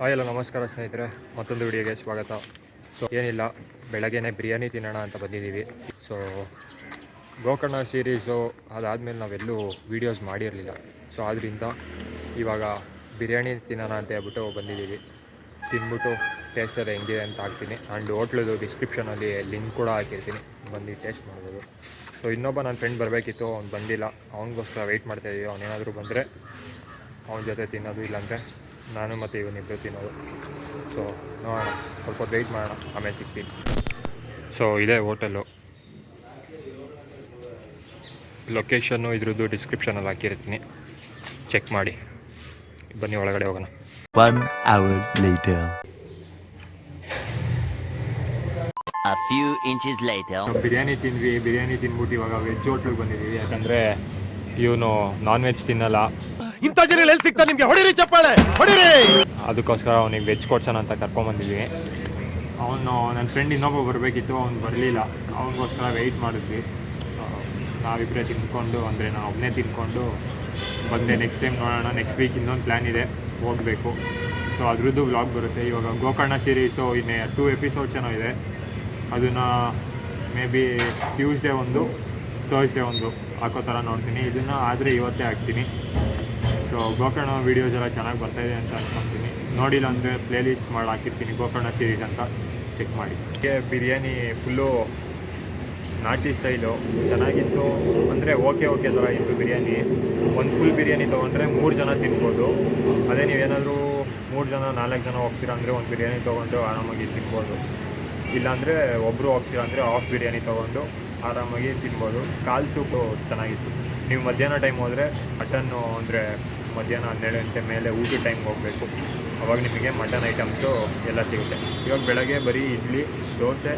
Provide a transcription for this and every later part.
Hi ಎಲ್ಲ ನಮಸ್ಕಾರ ಸ್ನೇಹಿತರೆ, ಮತ್ತೊಂದು ವಿಡಿಯೋಗೆ ಸ್ವಾಗತ. ಸೊ ಏನಿಲ್ಲ, ಬೆಳಗ್ಗೆನೇ ಬಿರಿಯಾನಿ ತಿನ್ನೋಣ ಅಂತ ಬಂದಿದ್ದೀವಿ. ಸೊ ಗೋಕರ್ಣ ಸೀರೀಸು ಅದಾದಮೇಲೆ ನಾವೆಲ್ಲೂ ವೀಡಿಯೋಸ್ ಮಾಡಿರಲಿಲ್ಲ. ಸೊ ಆದ್ದರಿಂದ ಇವಾಗ ಬಿರಿಯಾನಿ ತಿನ್ನೋಣ ಅಂತ ಹೇಳ್ಬಿಟ್ಟು ಬಂದಿದ್ದೀವಿ. ತಿಂದ್ಬಿಟ್ಟು ಟೇಸ್ಟಲ್ಲಿ ಹೆಂಗಿದೆ ಅಂತ ಹಾಕ್ತೀನಿ. ಆ್ಯಂಡ್ ಹೋಟ್ಲದು ಡಿಸ್ಕ್ರಿಪ್ಷನಲ್ಲಿ ಲಿಂಕ್ ಕೂಡ ಹಾಕಿರ್ತೀನಿ, ಬಂದು ಟೇಸ್ಟ್ ಮಾಡ್ಬೋದು. ಸೊ ಇನ್ನೊಬ್ಬ ನನ್ನ ಫ್ರೆಂಡ್ ಬರಬೇಕಿತ್ತು, ಅವ್ನು ಬಂದಿಲ್ಲ. ಅವನಿಗೋಸ್ಕರ ವೆಯ್ಟ್ ಮಾಡ್ತಾಯಿದ್ದೀವಿ. ಅವನೇನಾದರೂ ಬಂದರೆ ಅವನ ಜೊತೆ ತಿನ್ನೋದು, ಇಲ್ಲಾಂದರೆ ನಾನು ಮತ್ತು ಇವನಿಬ್ಬರು ತಿನ್ನೋದು. ಸೊ ನೋಡೋಣ, ಸ್ವಲ್ಪ ವೆಯ್ಟ್ ಮಾಡೋಣ, ಆಮೇಲೆ ಸಿಗ್ತೀನಿ. ಸೊ ಇದೇ ಹೋಟೆಲು, ಲೊಕೇಶನ್ನು ಇದ್ರದ್ದು ಡಿಸ್ಕ್ರಿಪ್ಷನಲ್ಲಿ ಹಾಕಿರ್ತೀನಿ, ಚೆಕ್ ಮಾಡಿ. ಬನ್ನಿ ಒಳಗಡೆ ಹೋಗೋಣ. 1 hour later. A few inches later. Biryani ತಿಂದ್ವಿ. ಬಿರಿಯಾನಿ ತಿಂದ್ಬಿಟ್ಟು ಇವಾಗ ವೆಜ್ ಹೋಟ್ಲಿಗೆ ಬಂದಿದ್ದೀವಿ. ಯಾಕಂದರೆ ಇವನು ನಾನ್ ವೆಜ್ ತಿನ್ನಲ್ಲ. ಇಂಥ ಜನ ಎಲ್ಲಿ ಸಿಗ್ತಾರೆ ನಿಮಗೆ? ಹೊಡಿರಿ ಚಪ್ಪಾಳೆ, ಹೊಡಿರಿ. ಅದಕ್ಕೋಸ್ಕರ ಅವನಿಗೆ ವೆಜ್ ಕೊಡ್ಸೋಣ ಅಂತ ಕರ್ಕೊಂಬಂದಿದ್ವಿ. ಅವನು ನನ್ನ ಫ್ರೆಂಡ್ ಇನ್ನೊಬ್ಬ ಬರಬೇಕಿತ್ತು, ಅವ್ನು ಬರಲಿಲ್ಲ. ಅವನಿಗೋಸ್ಕರ ವೆಯ್ಟ್ ಮಾಡಿದ್ವಿ. ನಾವಿಬ್ಬರೇ ತಿಂದ್ಕೊಂಡು, ಅಂದರೆ ನಾನು ಒಬ್ಬನೇ ತಿಂದ್ಕೊಂಡು ಬಂದೆ. ನೆಕ್ಸ್ಟ್ ಟೈಮ್ ನೋಡೋಣ. ನೆಕ್ಸ್ಟ್ ವೀಕ್ ಇನ್ನೊಂದು ಪ್ಲ್ಯಾನ್ ಇದೆ, ಹೋಗಬೇಕು. ಸೊ ಅದ್ರದ್ದು ವ್ಲಾಗ್ ಬರುತ್ತೆ. ಇವಾಗ ಗೋಕರ್ಣ ಸೀರೀಸು ಇನ್ನೇ 2 ಎಪಿಸೋಡ್ಸ್ ಏನೋ ಇದೆ. ಅದನ್ನು ಮೇ ಬಿ ಟ್ಯೂಸ್ಡೇ ಒಂದು, ಥರ್ಸ್ಡೇ ಒಂದು ಹಾಕೋ ಥರ ನೋಡ್ತೀನಿ. ಇದನ್ನು ಆದರೆ ಇವತ್ತೇ ಹಾಕ್ತೀನಿ. ಸೊ ಗೋಕರ್ಣ ವೀಡಿಯೋಸ್ ಎಲ್ಲ ಚೆನ್ನಾಗಿ ಬರ್ತಾಯಿದೆ ಅಂತ ಅನ್ಕೊತೀನಿ. ನೋಡಿಲ್ಲ ಅಂದರೆ ಪ್ಲೇಲಿಸ್ಟ್ ಮಾಡಿ ಹಾಕಿರ್ತೀನಿ, ಗೋಕರ್ಣ ಸೀರೀಸ್ ಅಂತ, ಚೆಕ್ ಮಾಡಿ. ಬಿರಿಯಾನಿ ಫುಲ್ಲು ನಾಟಿ ಸ್ಟೈಲು ಚೆನ್ನಾಗಿತ್ತು. ಅಂದರೆ ಓಕೆ ಥರ ಇತ್ತು ಬಿರಿಯಾನಿ. ಒಂದು ಫುಲ್ ಬಿರಿಯಾನಿ ತೊಗೊಂಡ್ರೆ 3 ಜನ ತಿನ್ಬೋದು. ಅದೇ ನೀವೇನಾದರೂ 3 ಜನ 4 ಜನ ಹೋಗ್ತೀರಾ ಅಂದರೆ ಒಂದು ಬಿರಿಯಾನಿ ತೊಗೊಂಡು ಆರಾಮಾಗಿ ತಿನ್ಬೋದು. ಇಲ್ಲಾಂದರೆ ಒಬ್ಬರು ಹೋಗ್ತೀರಾ ಅಂದರೆ ಹಾಫ್ ಬಿರಿಯಾನಿ ತೊಗೊಂಡು ಆರಾಮಾಗಿ ತಿನ್ಬೋದು. ಕಾಲು ಸೂಪು ಚೆನ್ನಾಗಿತ್ತು. ನೀವು ಮಧ್ಯಾಹ್ನ ಟೈಮ್ ಹೋದರೆ ಮಟನ್ನು, ಅಂದರೆ ಮಧ್ಯಾಹ್ನ 12 ಗಂಟೆ ಮೇಲೆ ಊಟದ ಟೈಮ್ಗೆ ಹೋಗಬೇಕು. ಅವಾಗ ನಿಮಗೆ ಮಟನ್ ಐಟಮ್ಸು ಎಲ್ಲ ಸಿಗುತ್ತೆ. ಇವಾಗ ಬೆಳಗ್ಗೆ ಬರೀ ಇಡ್ಲಿ, ದೋಸೆ,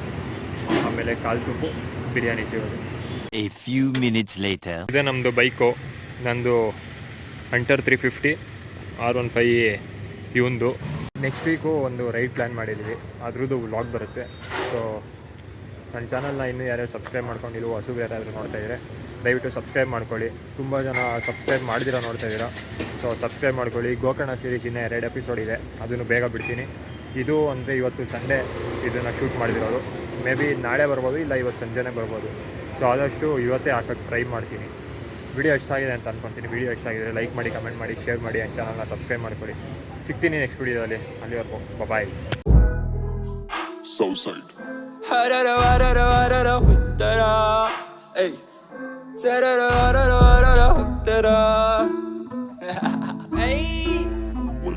ಆಮೇಲೆ ಕಾಲು ಸೂಪು, ಬಿರಿಯಾನಿ ಸಿಗೋದು. A few minutes later. ಇದೇ ನಮ್ಮದು ಬೈಕು, ನಂದು ಹಂಟರ್ 350 R15 ಇವಂದು. ನೆಕ್ಸ್ಟ್ ವೀಕು ಒಂದು ರೈಡ್ ಪ್ಲ್ಯಾನ್ ಮಾಡಿದ್ದೀವಿ, ಅದ್ರದ್ದು ವ್ಲಾಗ್ ಬರುತ್ತೆ. ಸೊ ನನ್ನ ಚಾನಲ್ನ ಇನ್ನೂ ಯಾರ್ಯಾರು ಸಬ್ಸ್ಕ್ರೈಬ್ ಮಾಡ್ಕೊಂಡಿಲ್ಲ, ಹೊಸಬರು ಯಾರಾದರೂ ನೋಡ್ತಾಯಿದ್ರೆ ದಯವಿಟ್ಟು ಸಬ್ಸ್ಕ್ರೈಬ್ ಮಾಡ್ಕೊಳ್ಳಿ. ತುಂಬ ಜನ ಸಬ್ಸ್ಕ್ರೈಬ್ ಮಾಡ್ದಿರ ನೋಡ್ತಾಯಿದ್ದೀರಾ. ಸೊ ಸಬ್ಸ್ಕ್ರೈಬ್ ಮಾಡ್ಕೊಳ್ಳಿ. ಗೋಕರ್ಣ ಸೀರೀಸ್ ಇನ್ನೂ 2 ಎಪಿಸೋಡ್ ಇದೆ, ಅದನ್ನು ಬೇಗ ಬಿಡ್ತೀನಿ. ಇದು ಅಂದರೆ ಇವತ್ತು ಸಂಡೇ ಇದನ್ನು ಶೂಟ್ ಮಾಡಿದಿರೋದು. ಮೇ ಬಿ ನಾಳೆ ಬರ್ಬೋದು, ಇಲ್ಲ ಇವತ್ತು ಸಂಜೆನೇ ಬರ್ಬೋದು. ಸೊ ಆದಷ್ಟು ಇವತ್ತೇ ಹಾಕೋಕ್ಕೆ ಟ್ರೈ ಮಾಡ್ತೀನಿ. ವಿಡಿಯೋ ಎಷ್ಟಾಗಿದೆ ಅಂತ ಅಂದ್ಕೊತೀನಿ. ವಿಡಿಯೋ ಎಷ್ಟಾಗಿದ್ರೆ ಲೈಕ್ ಮಾಡಿ, ಕಮೆಂಟ್ ಮಾಡಿ, ಶೇರ್ ಮಾಡಿ, ನನ್ನ ಚಾನಲ್ನ ಸಬ್ಸ್ಕ್ರೈಬ್ ಮಾಡ್ಕೊಳ್ಳಿ. ಸಿಗ್ತೀನಿ ನೆಕ್ಸ್ಟ್ ವಿಡಿಯೋದಲ್ಲಿ. ಅಲ್ಲಿವರೆಗೂ ಬಾಯ್. Hey.